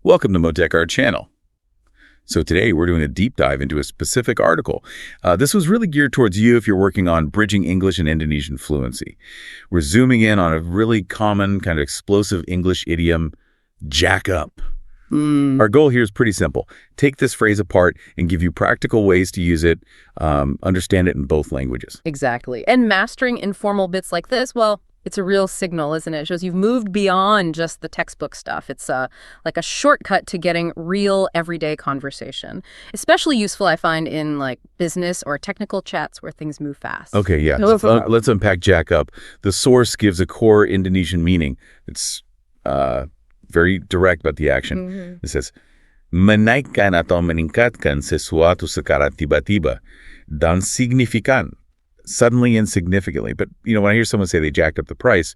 Welcome to Motech, our channel. So today we're doing a deep dive into a specific article. This was really geared towards you if you're working on bridging English and Indonesian fluency. We're zooming in on a really common kind of explosive English idiom, jack up. Our goal here is pretty simple. Take this phrase apart and give you practical ways to use it, understand it in both languages. Exactly. And mastering informal bits like this, well, it's a real signal, isn't it? It shows you've moved beyond just the textbook stuff. It's like a shortcut to getting real everyday conversation. Especially useful, I find, in like business or technical chats where things move fast. Okay, yeah. Let's unpack jack up. The source gives a core Indonesian meaning. It's very direct about the action. It says, menaikkan atau meningkatkan sesuatu secara tiba-tiba dan signifikan. Suddenly and significantly. But, when I hear someone say they jacked up the price,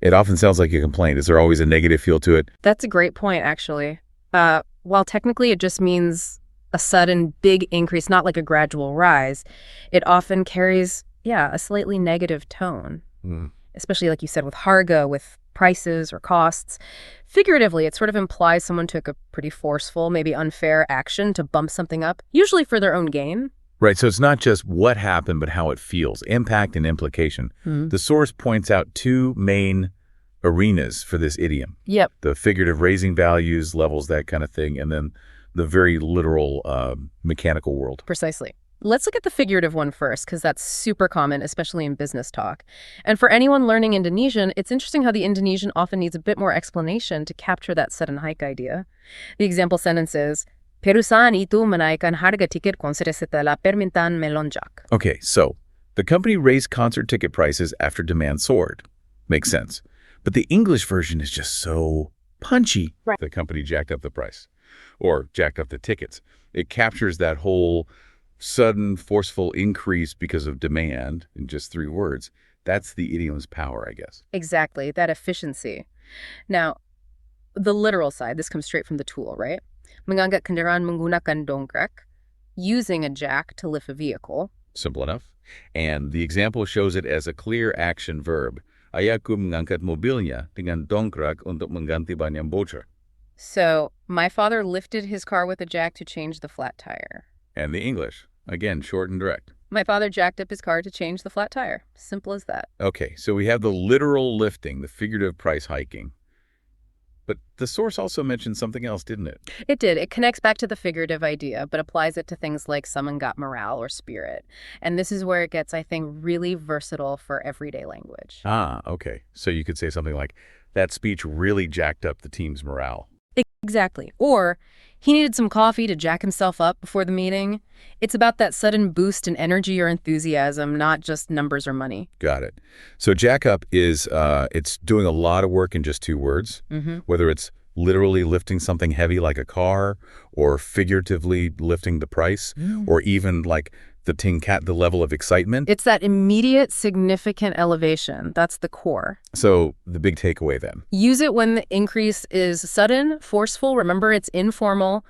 it often sounds like a complaint. Is there always a negative feel to it? That's a great point, actually. While technically it just means a sudden big increase, not like a gradual rise, it often carries, a slightly negative tone. Especially, like you said, with harga, with prices or costs. Figuratively, it sort of implies someone took a pretty forceful, maybe unfair action to bump something up, usually for their own gain. Right, so it's not just what happened, but how it feels, impact and implication. The source points out two main arenas for this idiom. Yep. The figurative raising values, levels, that kind of thing, and then the very literal mechanical world. Precisely. Let's look at the figurative one first, because that's super common, especially in business talk. And for anyone learning Indonesian, it's interesting how the Indonesian often needs a bit more explanation to capture that sudden hike idea. The example sentence is, perusahaan itu menaikkan harga tiket konser setelah permintaan melonjak. Okay, so the company raised concert ticket prices after demand soared. Makes sense. But the English version is just so punchy. Right. The company jacked up the price or jacked up the tickets. It captures that whole sudden, forceful increase because of demand in just 3 words. That's the idiom's power, I guess. Exactly, that efficiency. Now, the literal side, this comes straight from the tool, right? Mengangkat kendaraan menggunakan dongkrak, using a jack to lift a vehicle. Simple enough. And the example shows it as a clear action verb. Ayahku mengangkat mobilnya dengan dongkrak untuk mengganti ban yang bocor. So, my father lifted his car with a jack to change the flat tire. And the English, again, short and direct. My father jacked up his car to change the flat tire. Simple as that. Okay, so we have the literal lifting, the figurative price hiking. But the source also mentioned something else, didn't it? It did. It connects back to the figurative idea, but applies it to things like someone got morale or spirit. And this is where it gets, I think, really versatile for everyday language. Ah, okay. So you could say something like, that speech really jacked up the team's morale. Exactly. Or, he needed some coffee to jack himself up before the meeting. It's about that sudden boost in energy or enthusiasm, not just numbers or money. Got it. So jack up is, it's doing a lot of work in just 2 words, whether it's literally lifting something heavy like a car, or figuratively lifting the price, or even like the tingkat, the level of excitement. It's that immediate, significant elevation. That's the core. So the big takeaway then. Use it when the increase is sudden, forceful. Remember, it's informal.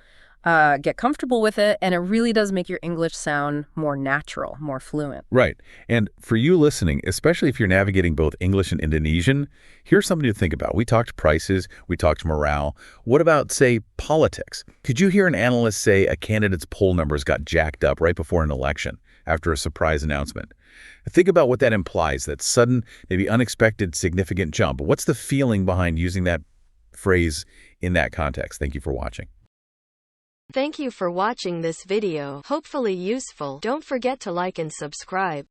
Get comfortable with it, and it really does make your English sound more natural, more fluent. Right. And for you listening, especially if you're navigating both English and Indonesian, here's something to think about. We talked prices, we talked morale. What about, say, politics? Could you hear an analyst say a candidate's poll numbers got jacked up right before an election after a surprise announcement? Think about what that implies, that sudden, maybe unexpected, significant jump. What's the feeling behind using that phrase in that context? Thank you for watching. Thank you for watching this video. Hopefully useful. Don't forget to like and subscribe.